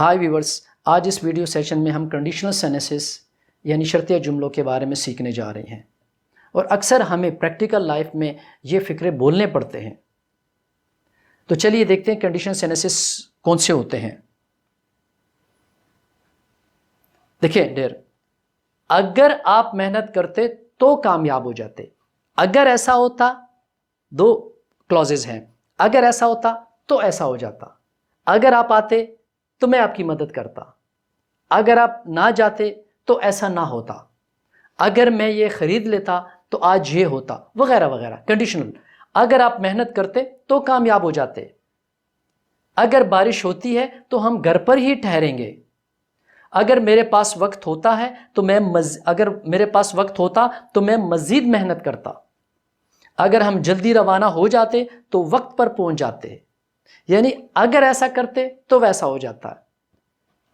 हाय viewers, आज इस video session में हम कंडीशनल सेंटेंसेस यानी शर्तिया जुमलों के बारे में सीखने जा रहे हैं। और अक्सर हमें प्रैक्टिकल लाइफ में ये फ़िक्रे बोलने पड़ते हैं। तो चलिए देखते हैं कंडीशनल सेंटेंसेस कौन से होते हैं। देखिए डियर, अगर आप मेहनत करते तो कामयाब हो जाते। अगर ऐसा होता, दो क्लॉजेज हैं। अगर ऐसा होता तो ऐसा हो जाता। अगर आप आते तो मैं आपकी मदद करता। अगर आप ना जाते तो ऐसा ना होता। अगर मैं ये खरीद लेता तो आज ये होता, वगैरह वगैरह। कंडीशनल। अगर आप मेहनत करते तो कामयाब हो जाते। अगर बारिश होती है तो हम घर पर ही ठहरेंगे। अगर मेरे पास वक्त होता है तो मैं मजीद मेहनत करता। अगर हम जल्दी रवाना हो जाते तो वक्त पर पहुंच जाते। यानी अगर ऐसा करते तो वैसा हो जाता है।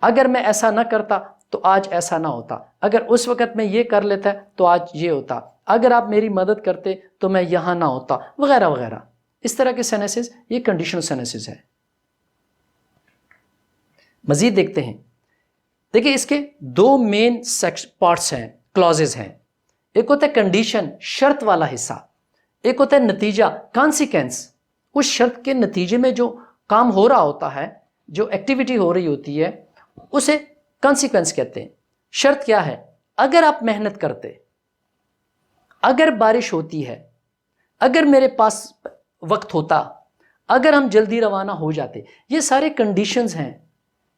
अगर मैं ऐसा ना करता तो आज ऐसा ना होता। अगर उस वक्त मैं ये कर लेता तो आज ये होता। अगर आप मेरी मदद करते तो मैं यहां ना होता, वगैरह वगैरह। इस तरह के सेंटेंसेस ये कंडीशनल सेंटेंसेस है। मजीद देखते हैं। देखिए, इसके दो मेन पार्ट्स हैं, क्लॉजेस हैं। एक होता है कंडीशन, शर्त वाला हिस्सा। एक होता है नतीजा, कॉन्सिक्वेंस। उस शर्त के नतीजे में जो काम हो रहा होता है, जो एक्टिविटी हो रही होती है, उसे कॉन्सिक्वेंस कहते हैं। शर्त क्या है? अगर आप मेहनत करते, अगर बारिश होती है, अगर मेरे पास वक्त होता, अगर हम जल्दी रवाना हो जाते। ये सारे कंडीशंस हैं,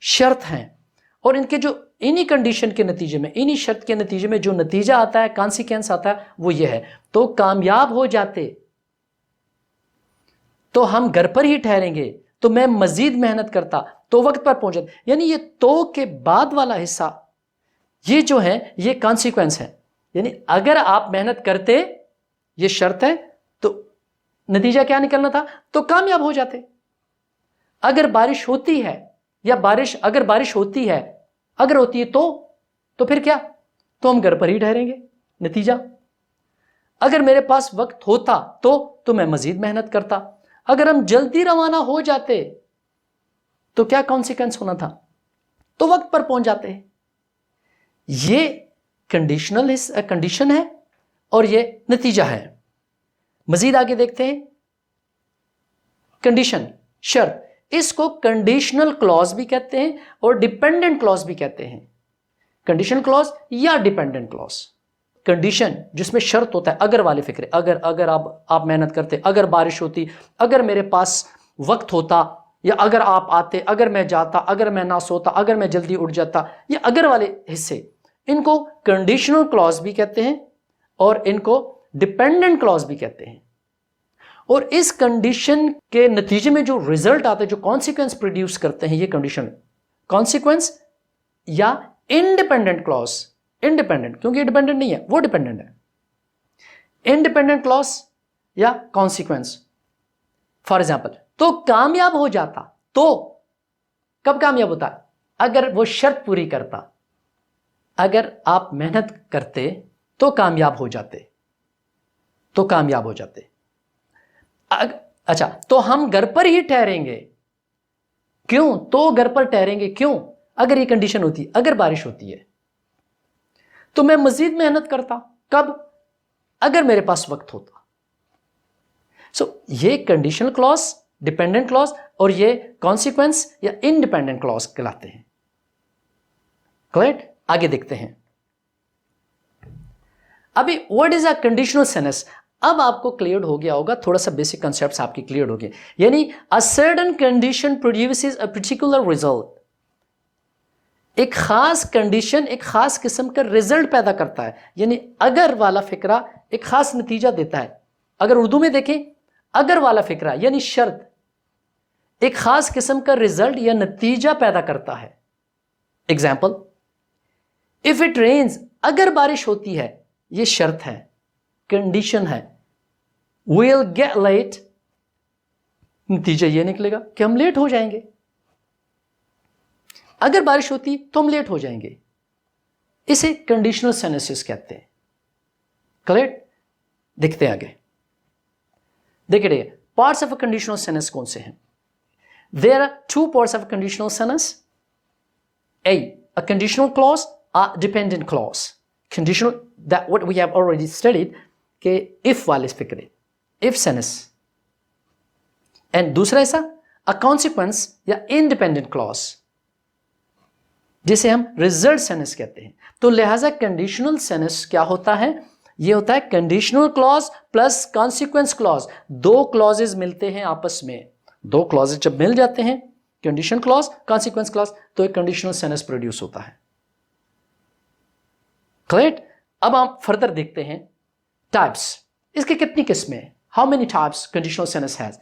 शर्त हैं। और इन्हीं कंडीशन के नतीजे में, इन्हीं शर्त के नतीजे में जो नतीजा आता है, कॉन्सिक्वेंस आता है, वो ये है, तो कामयाब हो जाते, तो हम घर पर ही ठहरेंगे, तो मैं मजीद मेहनत करता, तो वक्त पर पहुंच जाता। यानी ये तो के बाद वाला हिस्सा, ये जो है, ये कॉन्सिक्वेंस है। यानी अगर आप मेहनत करते, ये शर्त है, तो नतीजा क्या निकलना था? तो कामयाब हो जाते। अगर बारिश होती है, या अगर बारिश होती है, अगर होती है तो फिर क्या? तो हम घर पर ही ठहरेंगे, नतीजा। अगर मेरे पास वक्त होता तो मैं मजीद मेहनत करता। अगर हम जल्दी रवाना हो जाते तो क्या कॉन्सिक्वेंस होना था? तो वक्त पर पहुंच जाते हैं। ये कंडीशन है और ये नतीजा है। मजीद आगे देखते हैं। कंडीशन, शर्त, इसको कंडीशनल क्लॉज भी कहते हैं और डिपेंडेंट क्लॉज भी कहते हैं। कंडीशन क्लॉज या डिपेंडेंट क्लॉज। कंडीशन जिसमें शर्त होता है, अगर वाले फिक्रे। अगर आप मेहनत करते, अगर बारिश होती, अगर मेरे पास वक्त होता, या अगर आप आते, अगर मैं जाता, अगर मैं ना सोता, अगर मैं जल्दी उठ जाता। ये अगर वाले हिस्से, इनको कंडीशनल क्लॉज भी कहते हैं और इनको डिपेंडेंट क्लॉज भी कहते हैं। और इस कंडीशन के नतीजे में जो रिजल्ट आते हैं, जो कॉन्सिक्वेंस प्रोड्यूस करते हैं, ये कंडीशन, कॉन्सिक्वेंस या इंडिपेंडेंट क्लॉज। इंडिपेंडेंट क्योंकि डिपेंडेंट नहीं है, वो डिपेंडेंट है। इंडिपेंडेंट क्लॉज या कॉन्सिक्वेंस। फॉर एग्जाम्पल, तो कामयाब हो जाता, तो कब कामयाब होता? अगर वो शर्त पूरी करता। अगर आप मेहनत करते तो कामयाब हो जाते, तो कामयाब हो जाते। अच्छा, तो हम घर पर ही ठहरेंगे। क्यों? तो घर पर ठहरेंगे क्यों? अगर ये कंडीशन होती, अगर बारिश होती है तो मैं मजीद मेहनत करता। कब? अगर मेरे पास वक्त होता। ये कंडीशनल क्लॉज, डिपेंडेंट क्लॉज और ये कॉन्सिक्वेंस या इंडिपेंडेंट क्लॉज कहलाते हैं। क्लियर? आगे देखते हैं। अभी what is a conditional sentence? अब आपको क्लियर हो गया होगा, थोड़ा सा बेसिक कॉन्सेप्ट्स आपके क्लियर हो गए। यानी a certain condition produces a particular result. एक खास कंडीशन एक खास किस्म का रिजल्ट पैदा करता है। यानी अगर वाला फिक्रा एक खास नतीजा देता है। अगर उर्दू में देखें, अगर वाला फिक्रा यानी शर्त एक खास किस्म का रिजल्ट या नतीजा पैदा करता है। एग्जाम्पल, इफ इट रेन्स, अगर बारिश होती है, यह शर्त है, कंडीशन है। we'll get late, नतीजा यह निकलेगा कि हम लेट हो जाएंगे। अगर बारिश होती तो हम लेट हो जाएंगे। इसे कंडीशनल सेंटेंसेस कहते हैं। क्लियर? देखते हैं आगे। देखिए, parts of a conditional sentence कौन से हैं? There are two parts of conditional sentence. a conditional clause, a dependent clause. Conditional, that what we have already studied, कि if वाले फिक्रे, if sentence. And दूसरा ऐसा a consequence या independent clause, जिसे हम result sentence कहते हैं. तो लिहाजा conditional sentence क्या होता है? ये होता है conditional clause plus consequence clause. दो clauses मिलते हैं आपस में. दो clauses जब मिल जाते हैं, condition clause, consequence clause, तो एक conditional sentence produce होता है. Clear? अब हम further देखते हैं types. इसके कितनी किस्में हैं? How many types conditional sentence has?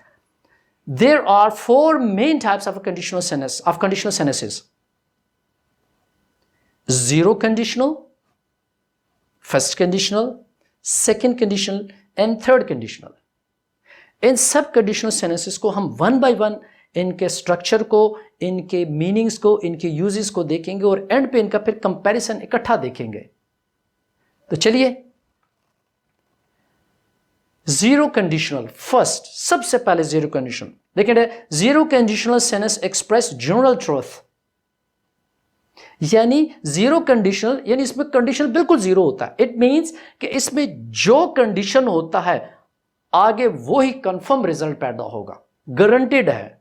There are 4 main types of a conditional sentence, of conditional sentences. Zero conditional, first conditional, second conditional and third conditional. इन सब conditional sentences को हम one by one इनके structure को, इनके meanings को, इनके uses को देखेंगे और end पे इनका फिर comparison इकट्ठा देखेंगे. तो चलिए जीरो कंडीशनल फर्स्ट, सबसे पहले जीरो कंडीशनल देखेंगे. Zero conditional sentence express general truth. यानी जीरो कंडीशनल यानी इसमें कंडीशन बिल्कुल जीरो होता है. इट मींस कि इसमें जो कंडीशन होता है आगे वो ही कंफर्म रिजल्ट पैदा होगा, गारंटेड है.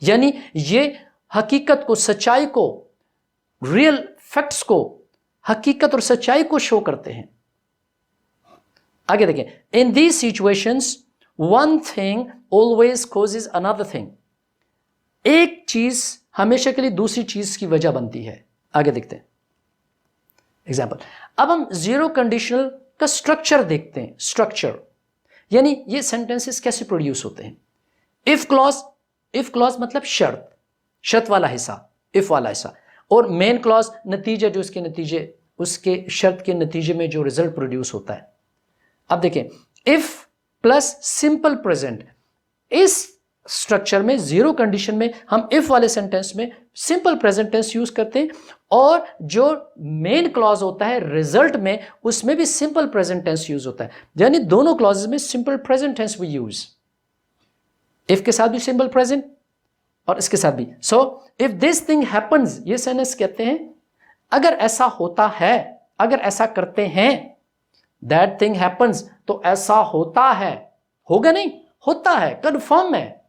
यानी ये हकीकत को, सच्चाई को, रियल फैक्ट्स को, हकीकत और सच्चाई को शो करते हैं. आगे देखें. In these situations one thing always causes another thing. एक चीज हमेशा के लिए दूसरी चीज की वजह बनती है. आगे देखते हैं एग्जाम्पल. अब हम जीरो कंडीशनल का स्ट्रक्चर देखते हैं. स्ट्रक्चर यानी ये सेंटेंसेस कैसे प्रोड्यूस होते हैं. इफ क्लॉज मतलब शर्त, शर्त वाला हिस्सा, इफ वाला हिस्सा, और मेन क्लॉज नतीजा, जो इसके नतीजे, उसके शर्त के नतीजे में जो रिजल्ट प्रोड्यूस होता है. अब देखें, इफ प्लस सिंपल प्रेजेंट. इस स्ट्रक्चर में जीरो कंडीशन में हम इफ वाले सेंटेंस में सिंपल प्रेजेंट टेंस यूज करते हैं और जो मेन क्लॉज होता है रिजल्ट में उसमें भी सिंपल प्रेजेंट टेंस यूज होता है. यानी दोनों क्लॉजेस में simple present tense we use. If के साथ भी सिंपल प्रेजेंट और इसके साथ भी. So if this thing happens, ये सेंटेंस कहते हैं अगर ऐसा होता है, अगर ऐसा करते हैं, दैट थिंग हैपन्स, तो ऐसा होता है. होगा नहीं, होता है, कंफर्म है.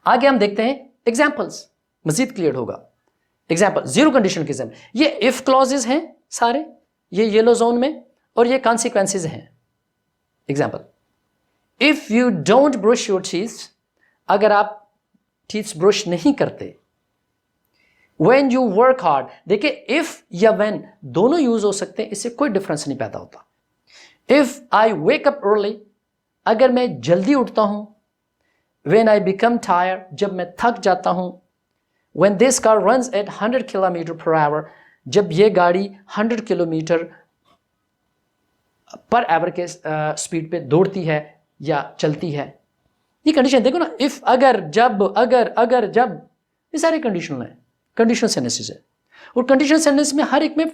आगे हम देखते हैं एग्जाम्पल्स, मजीद क्लियर होगा. एग्जाम्पल जीरो कंडीशन के एग्जाम्पल. ये इफ क्लॉजेज हैं सारे, ये येलो जोन में, और ये कॉन्सिक्वेंसेज हैं. Example, if you don't brush your teeth, अगर आप टीथ ब्रश नहीं करते. When you work hard, देखिए if या when दोनों यूज हो सकते हैं, इससे कोई डिफरेंस नहीं पैदा होता. If I wake up early, अगर मैं जल्दी उठता हूं. When I become tired, जब मैं थक जाता हूं. When this car runs at 100 km/h, जब ये गाड़ी 100 किलोमीटर पर आवर के स्पीड पे दौड़ती है या चलती है. ये कंडीशन देखो ना, इफ, अगर, जब, अगर जब, ये सारे कंडीशनल हैं, कंडीशनल सेंटेंसेस है. और कंडीशनल सेंटेंस में हर एक में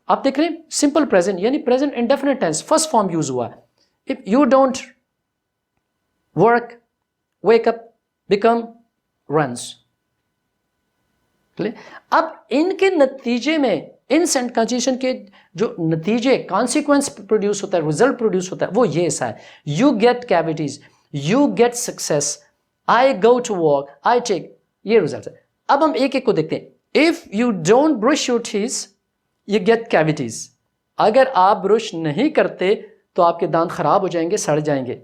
आप देख रहे हैं सिंपल प्रेजेंट यानी present indefinite tense first form use हुआ है. If you don't work, wake up, become, runs. अब इनके नतीजे में, इन कंडीशन के जो नतीजे, कॉन्सिक्वेंस प्रोड्यूस होता है, रिजल्ट प्रोड्यूस होता है, वो ये ऐसा है. You get cavities, you get success, I go to work, I take, ये रिजल्ट है. अब हम एक एक को देखते हैं. If you don't brush your teeth, you get cavities. अगर आप ब्रश नहीं करते तो आपके दांत खराब हो जाएंगे, सड़ जाएंगे.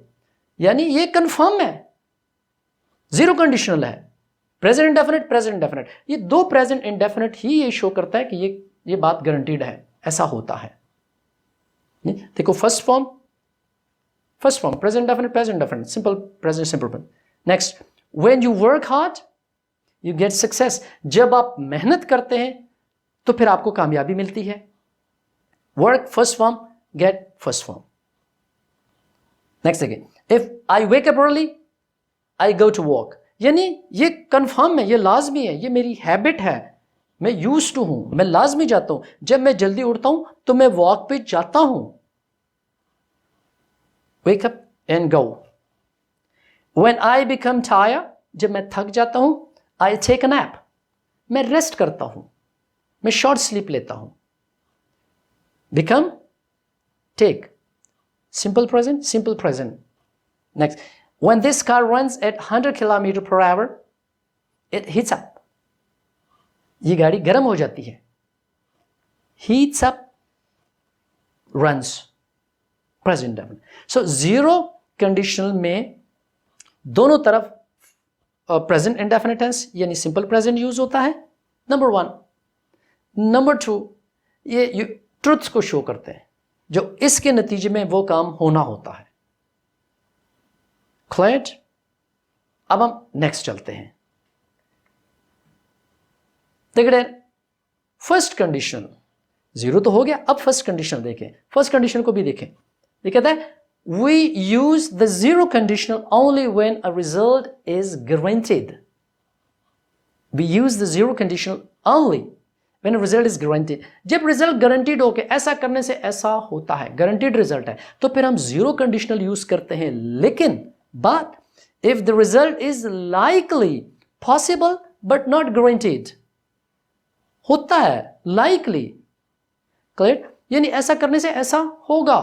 यानी ये कंफर्म है, जीरो कंडीशनल है. प्रेजेंट इंडेफिनिट, प्रेजेंट इंडेफिनिट, ये दो प्रेजेंट इंडेफिनिट ही ये शो करता है कि ये बात गारंटीड है, ऐसा होता है. देखो first form present indefinite, present indefinite, simple present, simple present. Next, when you work hard you get success. जब आप मेहनत करते हैं तो फिर आपको कामयाबी मिलती है. Work first form, get first form. Next again, if I wake up early I go to work. यानी ये कंफर्म है, ये लाजमी है, ये मेरी हैबिट है, मैं यूज टू हूं, मैं लाजमी जाता हूं. जब मैं जल्दी उठता हूं तो मैं वॉक पे जाता हूं. Wake up and go. When I become tired, जब मैं थक जाता हूं, आई टेक अ नैप. मैं रेस्ट करता हूं, मैं शॉर्ट स्लीप लेता हूं. Become, take. Simple present, simple present. Next, when this car runs at 100 km per hour, it heats up. ये गाड़ी गर्म हो जाती है. Heats up, runs. Present definite. So zero conditional में दोनों तरफ present indefinite tense यानी simple present यूज होता है. Number 1. Number 2, ये truths को शो करते हैं जो इसके नतीजे में वो काम होना होता है. क्लियर? अब हम नेक्स्ट चलते हैं. देखिए फर्स्ट कंडीशन जीरो तो हो गया. अब फर्स्ट कंडीशन देखें. फर्स्ट कंडीशन को भी देखें. ये कहता है we use the zero conditional only when a result is guaranteed. वी यूज द जीरो कंडीशनल ओनली When a result is guaranteed. जब रिजल्ट गारंटीड हो के ऐसा करने से ऐसा होता है, गारंटीड रिजल्ट है, तो फिर हम जीरो कंडीशनल यूज करते हैं. लेकिन but if the result is likely possible but not guaranteed, होता है लाइकली. क्लियर? यानी ऐसा करने से ऐसा होगा,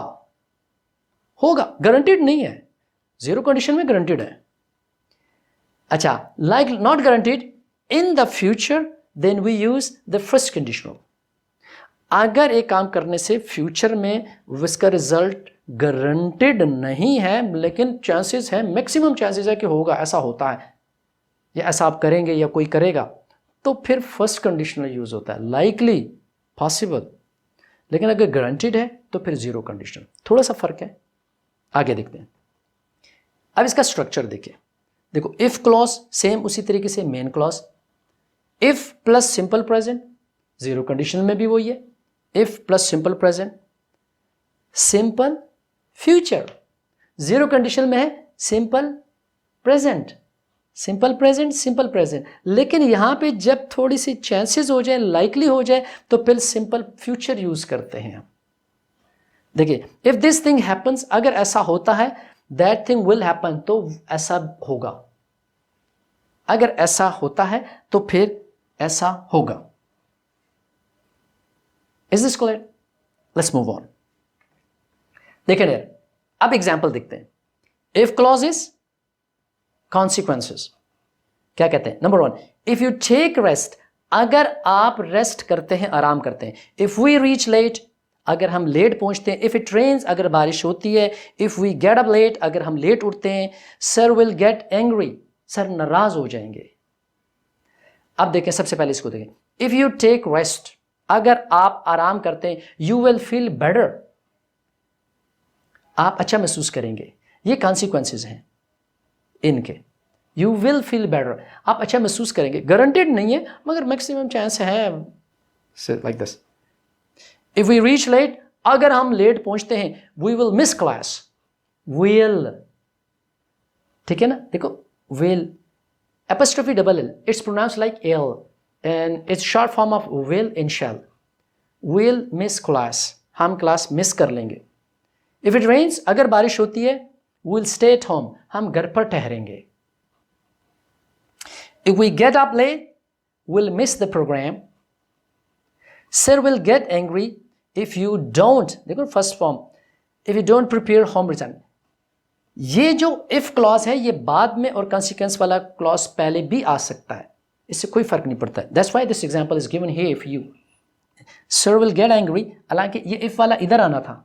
गारंटीड नहीं है. जीरो कंडीशन में गारंटीड है. अच्छा, like not guaranteed in the future, then we use the first conditional. अगर एक काम करने से फ्यूचर में उसका रिजल्ट गारंटेड नहीं है लेकिन चांसेस है, मैक्सिमम चांसेस है कि होगा, ऐसा होता है, या ऐसा आप करेंगे या कोई करेगा, तो फिर फर्स्ट कंडीशनल यूज होता है. Likely, possible. लेकिन अगर गारंटेड है तो फिर जीरो कंडीशनल. थोड़ा सा फर्क है. आगे देखते हैं. अब इसका स्ट्रक्चर देखिए. देखो, इफ क्लॉज सेम उसी तरीके से main clause. If plus simple present, zero condition में भी वही है. If plus simple present, simple future. Zero condition में है simple present, simple present, simple present. लेकिन यहां पे जब थोड़ी सी चांसेस हो जाए, लाइकली हो जाए, तो फिर सिंपल फ्यूचर यूज करते हैं हम. देखिए, इफ दिस थिंग हैपन्स, अगर ऐसा होता है, दैट थिंग विल हैपन, तो ऐसा होगा. अगर ऐसा होता है तो फिर ऐसा होगा. Is this clear? Let's move on. देखिए यार, अब एग्जाम्पल देखते हैं. If clause is consequences. क्या कहते हैं? Number 1, if you take rest, अगर आप रेस्ट करते हैं, आराम करते हैं. इफ वी रीच लेट, अगर हम लेट पहुंचते हैं. इफ इट रेन्स, अगर बारिश होती है. If we get up late, अगर हम लेट उठते हैं. Sir will get angry, sir नाराज हो जाएंगे. अब देखें, सबसे पहले इसको देखें. इफ यू टेक रेस्ट, अगर आप आराम करते हैं. यू विल फील बेटर, आप अच्छा महसूस करेंगे. ये कॉन्सिक्वेंसेस हैं इनके. यू विल फील बेटर, आप अच्छा महसूस करेंगे. गारंटेड नहीं है मगर मैक्सिमम चांस है. Like this. If we reach late, अगर हम लेट पहुंचते हैं. We will miss class. Will, ठीक है ना? देखो, will, apostrophe double L, it's pronounced like L and it's short form of will in shall. Will miss class, हम class miss कर लेंगे. If it rains, अगर बारिश होती है. We'll stay at home, हम घर पर ठहरेंगे. If we get up late, we'll miss the program. Sir will get angry if you don't, देखो first form, if you don't prepare home return. ये जो इफ क्लॉज है ये बाद में और कॉन्सिक्वेंस वाला क्लॉज पहले भी आ सकता है, इससे कोई फर्क नहीं पड़ता. That's why this example is given here. If you, sir will get angry, हालांकि ये इफ वाला इधर आना था.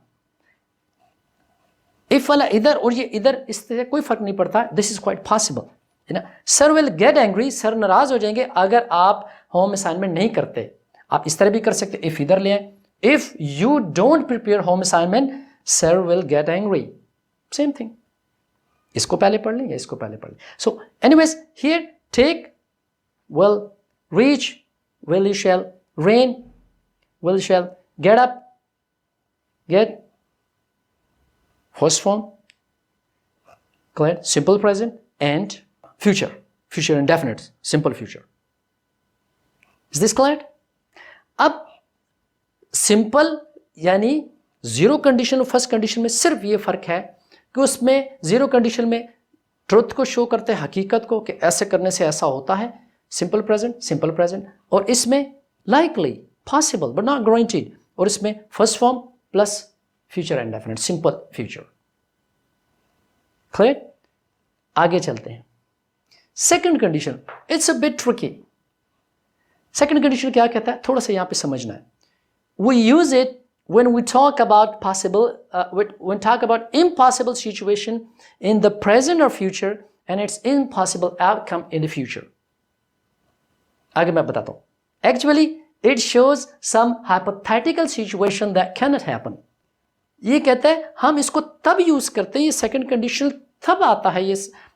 इफ वाला इधर और ये इधर, इससे कोई फर्क नहीं पड़ता. दिस इज क्वाइट पॉसिबल, है ना. Sir will get angry, sir नाराज हो जाएंगे अगर आप होम असाइनमेंट नहीं करते. आप इस तरह भी कर सकते, इफ इधर ले आए. If you don't prepare home assignment, sir will get angry. Same thing. इसको पहले पढ़ लें या इसको पहले पढ़ लें. So anyways, here take, will, reach, will you shall, rain, will shall, get up, get, first form, clear, simple present and future, future indefinite, simple future. Is this clear? अब सिंपल यानी जीरो कंडीशन और first condition में सिर्फ ये फर्क है कि उसमें जीरो कंडीशन में ट्रुथ को शो करते हैं, हकीकत को, कि ऐसे करने से ऐसा होता है. सिंपल प्रेजेंट, और इसमें likely, possible but not guaranteed, और इसमें first form plus future indefinite, simple future. Clear? आगे चलते हैं। Second condition, it's a bit tricky. Second condition क्या कहता है, थोड़ा सा यहां पे समझना है। We use it when we talk about when talk about impossible situation in the present or future and its impossible outcome in the future. आगे मैं बताता हूं। Actually, it shows some hypothetical situation that cannot happen. ये कहता है हम इसको तब यूज करते हैं, ये सेकंड कंडीशन तब आता है,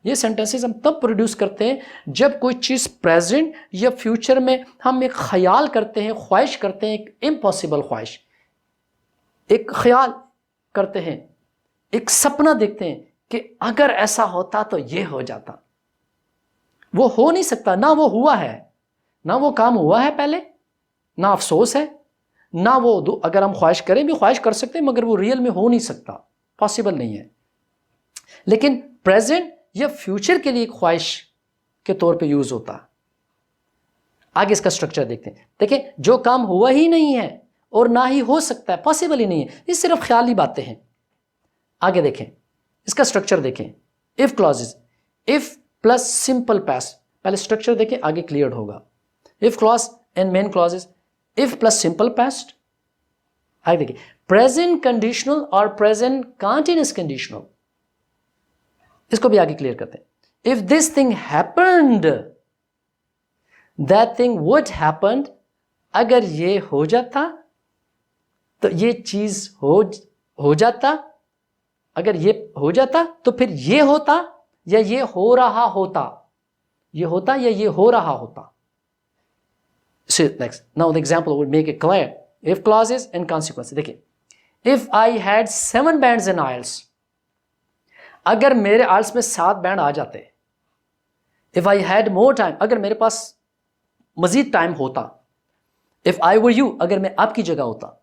ये सेंटेंसेस हम तब प्रोड्यूस करते हैं जब कोई चीज प्रेजेंट या फ्यूचर में हम एक ख्याल करते हैं, ख्वाहिश करते हैं, एक इम्पॉसिबल ख्वाहिश, एक ख्याल करते हैं, एक सपना देखते हैं कि अगर ऐसा होता तो ये हो जाता। वो हो नहीं सकता, ना वो हुआ है, ना वो काम हुआ है पहले, ना अफसोस है, ना वो अगर हम ख्वाहिश करें भी ख्वाहिश कर सकते हैं मगर वो रियल में हो नहीं सकता, पॉसिबल नहीं है। लेकिन प्रेजेंट या फ्यूचर के लिए ख्वाहिश के तौर पे यूज होता। आगे इसका स्ट्रक्चर देखते हैं। देखिए, जो काम हुआ ही नहीं है और ना ही हो सकता है, पॉसिबल ही नहीं है, ये सिर्फ ख्याली बातें हैं। आगे देखें, इसका स्ट्रक्चर देखें। If clauses, if plus simple past, पहले स्ट्रक्चर देखें, आगे क्लियर होगा। If clause and main clauses, if plus simple past. आगे देखिए, प्रेजेंट कंडीशनल और प्रेजेंट कंटीन्यूअस कंडीशनल, इसको भी आगे क्लियर करते हैं। If this thing happened, that thing would happened, अगर ये हो जाता तो ये चीज हो जाता, अगर ये हो जाता तो फिर ये होता या ये हो रहा होता, ये होता या ये हो रहा होता। So next, now the example would make it clear. If clauses and consequences. देखिए, if I had 7 bands in IELTS, अगर मेरे IELTS में 7 बैंड आ जाते, if I had more time, अगर मेरे पास मजीद टाइम होता, if I were you, अगर मैं आपकी जगह होता,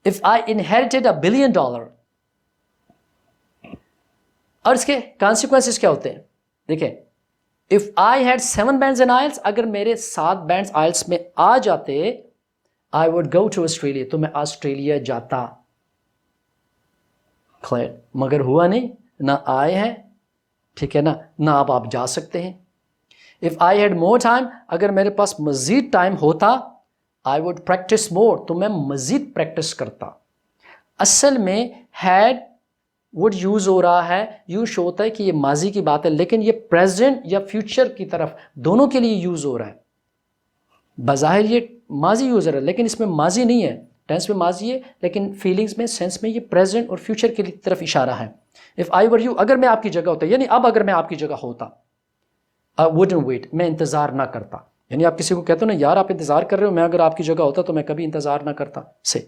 if I inherited $1 billion, और इसके consequences क्या होते हैं? देखिए, if I had 7 bands in IELTS, अगर मेरे 7 बैंड्स IELTS में आ जाते, I would go to Australia, तो मैं ऑस्ट्रेलिया जाता। क्लियर? मगर हुआ नहीं, ना आए हैं, ठीक है ना अब आप जा सकते हैं। If I had more time, अगर मेरे पास मजीद टाइम होता, I would practice more, तो मैं मजीद प्रैक्टिस करता। असल में had would यूज हो रहा है, यूज शो होता है कि ये माजी की बात है, लेकिन ये प्रेजेंट या फ्यूचर की तरफ दोनों के लिए यूज हो रहा है। बज़ाहिर ये माजी यूज हो रहा है, लेकिन इसमें माजी नहीं है, टेंस में माजी है, लेकिन फीलिंग्स में, सेंस में ये प्रेजेंट और फ्यूचर की तरफ इशारा है। इफ आई वर यू, अगर मैं आपकी जगह होता, यानी अब अगर मैं आपकी जगह होता, आई वुडंट वेट, मैं इंतजार ना करता। यानी आप किसी को कहते हो ना, यार आप इंतजार कर रहे हो, मैं अगर आपकी जगह होता तो मैं कभी इंतजार ना करता, से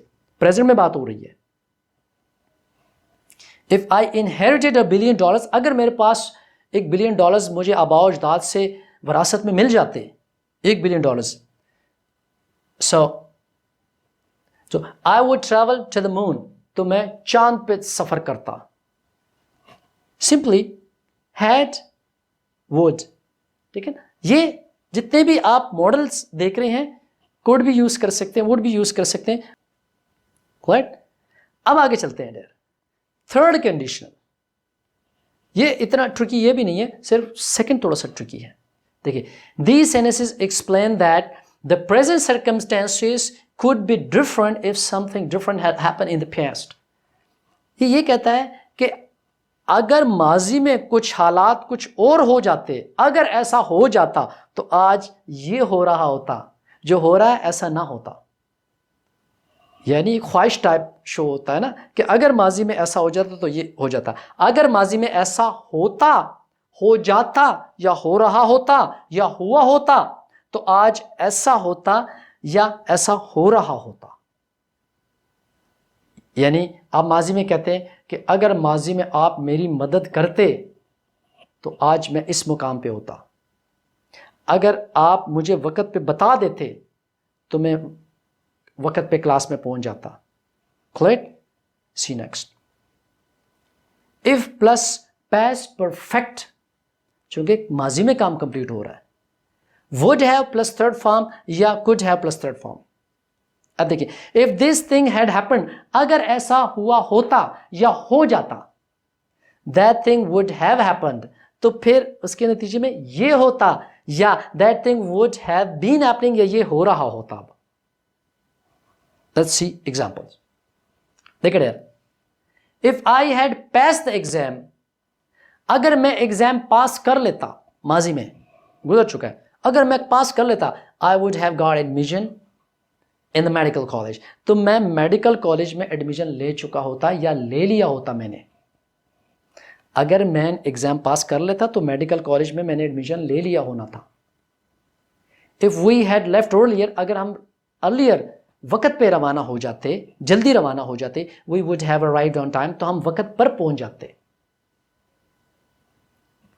प्रेजेंट में बात हो रही है। इफ आई इनहेरिटेड $1 billion, अगर मेरे पास $1 billion मुझे आबाओ अजदाद से वरासत में मिल जाते, $1 billion, so I would travel to the moon, तो मैं चांद पे सफर करता। सिंपली had, would, ठीक है ना। ये जितने भी आप मॉडल्स देख रहे हैं, could भी यूज कर सकते हैं, would भी यूज कर सकते हैं। राइट? अब आगे चलते हैं। थर्ड कंडीशनल, ये इतना ट्रिकी ये भी नहीं है, सिर्फ सेकंड थोड़ा सा ट्रिकी है। देखिए, these sentences explain that the present circumstances could be different if something different had happened in the past. ये कहता है कि अगर माजी में कुछ हालात कुछ और हो जाते, अगर ऐसा हो जाता तो आज ये हो रहा होता, जो हो रहा है ऐसा ना होता। यानी ख्वाहिश टाइप शो होता है ना, कि अगर माजी में ऐसा हो जाता तो ये हो जाता, अगर माजी में ऐसा होता, हो जाता, या हो रहा होता, या हुआ होता, तो आज ऐसा होता या ऐसा हो रहा होता। यानी आप माजी में कहते हैं कि अगर माजी में आप मेरी मदद करते तो आज मैं इस मुकाम पे होता, अगर आप मुझे वक़्त पे बता देते तो मैं वक़्त पे क्लास में पहुंच जाता। Clear? See next. If plus past perfect, चूंकि माजी में काम कंप्लीट हो रहा है, would have plus third form या could have plus third form. अब देखिए, if this thing had happened, अगर ऐसा हुआ होता या हो जाता, that thing would have happened, तो फिर उसके नतीजे में ये होता, या that thing would have been happening, या ये हो रहा होता। Let's C examples. देखिए यार, if I had pass the exam, अगर मैं एग्जाम पास कर लेता, माजी में गुजर चुका है, अगर मैं पास कर लेता, आई would have got admission in the medical college, तो मैं मेडिकल कॉलेज में एडमिशन ले चुका होता या ले लिया होता मैंने। अगर मैं एग्जाम पास कर लेता तो मेडिकल कॉलेज में मैंने एडमिशन ले लिया होना था। If we had left earlier, अगर हम अर्लियर वक्त पे रवाना हो जाते, जल्दी रवाना हो जाते, we would have arrived on time, तो हम वक्त पर पहुंच जाते।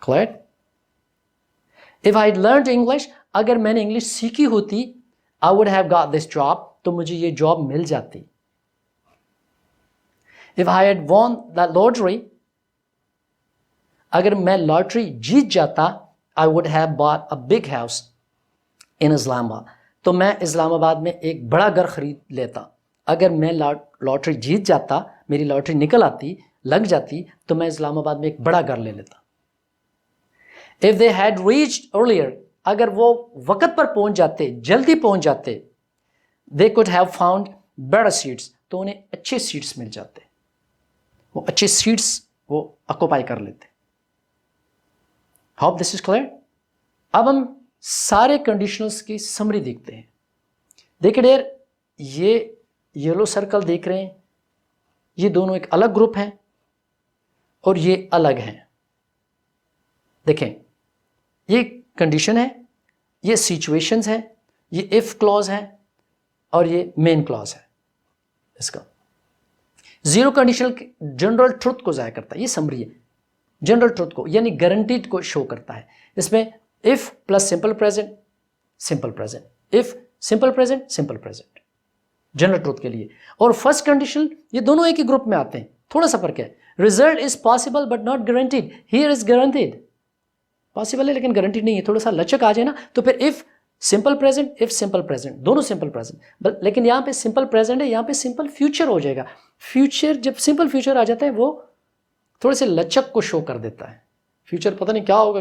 Clear? If I learned English, अगर मैंने इंग्लिश सीखी होती, I would have got this job, तो मुझे ये जॉब मिल जाती। If I had won the lottery, अगर मैं लॉटरी जीत जाता, I would have bought a big house in Islamabad, तो मैं इस्लामाबाद में एक बड़ा घर खरीद लेता। अगर मैं लॉटरी जीत जाता, मेरी लॉटरी निकल आती, लग जाती, तो मैं इस्लामाबाद में एक बड़ा घर ले लेता। If they had reached earlier, अगर वो वक्त पर पहुंच जाते, जल्दी पहुंच जाते, they could have found better seats, तो उन्हें अच्छे सीट्स मिल जाते, वो अच्छे सीट्स वो ऑक्यूपाई कर लेते। Hope this is clear. अब हम सारे कंडीशनल्स की समरी देखते हैं। देखिए डियर, ये येलो सर्कल देख रहे हैं, ये दोनों एक अलग ग्रुप हैं और ये अलग हैं। देखें, ये कंडीशन है, ये सिचुएशंस है, ये इफ क्लॉज है और ये मेन क्लॉज है। इसका जीरो कंडीशनल जनरल ट्रुथ को जाहिर करता है, ये समरी है, जनरल ट्रुथ को यानी गारंटीड को शो करता है। इसमें if plus simple present, simple present, if simple present, simple present, general truth के लिए। और फर्स्ट कंडीशन, ये दोनों एक ही ग्रुप में आते हैं, थोड़ा सा फर्क है। Result is possible but not guaranteed, here is guaranteed. Possible है लेकिन गारंटीड नहीं है, थोड़ा सा लचक आ जाए ना, तो फिर if simple present, if simple present, दोनों सिंपल प्रेजेंट, लेकिन यहां पे सिंपल प्रेजेंट है, यहां पे सिंपल फ्यूचर हो जाएगा। फ्यूचर, जब सिंपल फ्यूचर आ जाता है, वो थोड़े से लचक को शो कर देता है। फ्यूचर पता नहीं क्या होगा,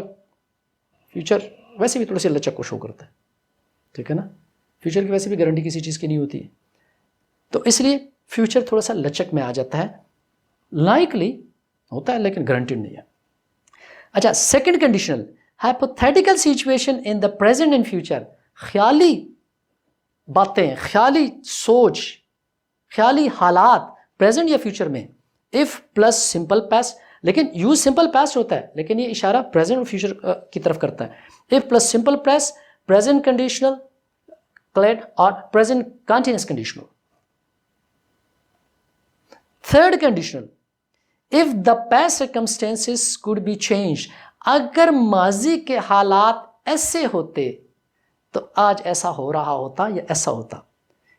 फ्यूचर वैसे भी थोड़े से लचक को शो करता है, ठीक है ना। फ्यूचर की वैसे भी गारंटी किसी चीज़ की नहीं होती है, तो इसलिए फ्यूचर थोड़ा सा लचक में आ जाता है, लाइकली होता है लेकिन गारंटीड नहीं है। अच्छा, second conditional, hypothetical situation in the present and future, ख्याली बातें, ख्याली सोच, ख्याली हालात प्रेजेंट या फ्यूचर में। इफ प्लस सिंपल पास्ट, लेकिन यूज सिंपल पास्ट होता है, लेकिन ये इशारा प्रेजेंट और फ्यूचर की तरफ करता है। If plus simple past, present conditional called और present continuous conditional. Third conditional, if the past circumstances could be change, अगर माजी के हालात ऐसे होते तो आज ऐसा हो रहा होता या ऐसा होता।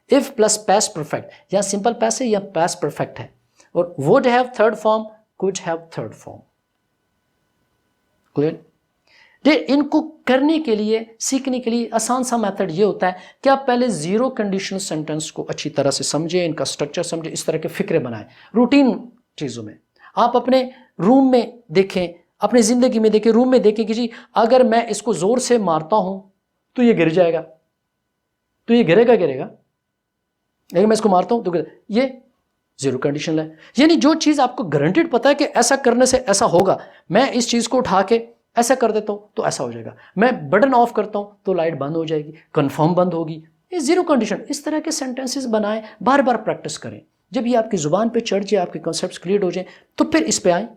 इफ प्लस पास्ट परफेक्ट, या सिंपल पास्ट है या पास्ट परफेक्ट है, और would have third form, could have third form. Clear? इनको करने के लिए, सीखने के लिए आसान सा मेथड ये होता है कि आप पहले जीरो कंडीशनल सेंटेंस को अच्छी तरह से समझें, इनका स्ट्रक्चर समझें, इस तरह के फिक्रे बनाएं रूटीन चीज़ों में। आप अपने रूम में देखें, अपनी ज़िंदगी में देखें, रूम में देखें कि जी अगर मैं इसको ज़ोर से मारता हूं तो ये गिर जाएगा, तो ये गिरेगा, लेकिन मैं इसको मारता हूं तो ये जीरो कंडीशनल है। यानी जो चीज़ आपको गारंटीड पता है कि ऐसा करने से ऐसा होगा, मैं इस चीज़ को उठा के ऐसा कर देता हूं तो ऐसा हो जाएगा, मैं बटन ऑफ करता हूं तो लाइट बंद हो जाएगी, कंफर्म बंद होगी, ये जीरो कंडीशन। इस तरह के सेंटेंसेस बनाएं, बार बार प्रैक्टिस करें। जब ये आपकी जुबान पे चढ़ जाए, आपके कॉन्सेप्ट्स क्लियर हो जाए, तो फिर इस पे आए,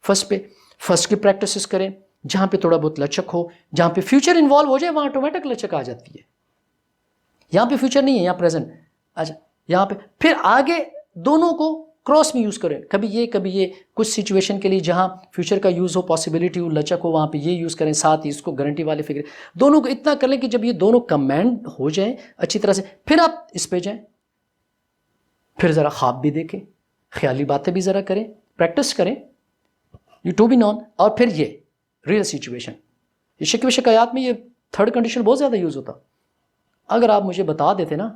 फर्स्ट की प्रैक्टिस करें, जहां पे थोड़ा बहुत लचक हो, जहां पे फ्यूचर इन्वॉल्व हो जाए वहां ऑटोमेटिक लचक आ जाती है। यहां पे फ्यूचर नहीं है, यहां प्रेजेंट। अच्छा, यहां पे फिर आगे दोनों को क्रॉस में यूज करें, कभी ये, कुछ सिचुएशन के लिए जहां फ्यूचर का यूज हो, पॉसिबिलिटी हो, लचक हो, वहां पे ये यूज करें, साथ ही इसको गारंटी वाले फिक्र, दोनों को इतना कर लें कि जब ये दोनों कमांड हो जाए अच्छी तरह से, फिर आप इस पे जाएं, फिर जरा ख्वाब भी देखें, ख्याली बातें भी जरा करें, प्रैक्टिस करें, यू टू बी नॉन, और फिर ये रियल सिचुएशन। ये शिकवे शिकायत में ये थर्ड कंडीशन बहुत ज़्यादा यूज़ होता। अगर आप मुझे बता देते ना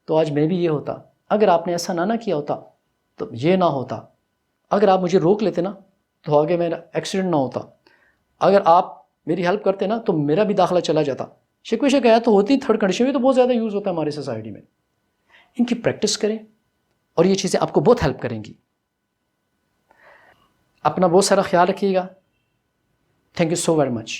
तो आज मैं भी ये होता, अगर आपने ऐसा ना किया होता तो ये ना होता, अगर आप मुझे रोक लेते ना तो आगे मेरा एक्सीडेंट ना होता, अगर आप मेरी हेल्प करते ना तो मेरा भी दाखिला चला जाता। शिकवे शिकायत तो होती, थर्ड कंडीशन में तो बहुत ज़्यादा यूज़ होता है हमारी सोसाइटी में। इनकी प्रैक्टिस करें और ये चीज़ें आपको बहुत हेल्प करेंगी। अपना बहुत सारा ख्याल रखिएगा। Thank you so very much.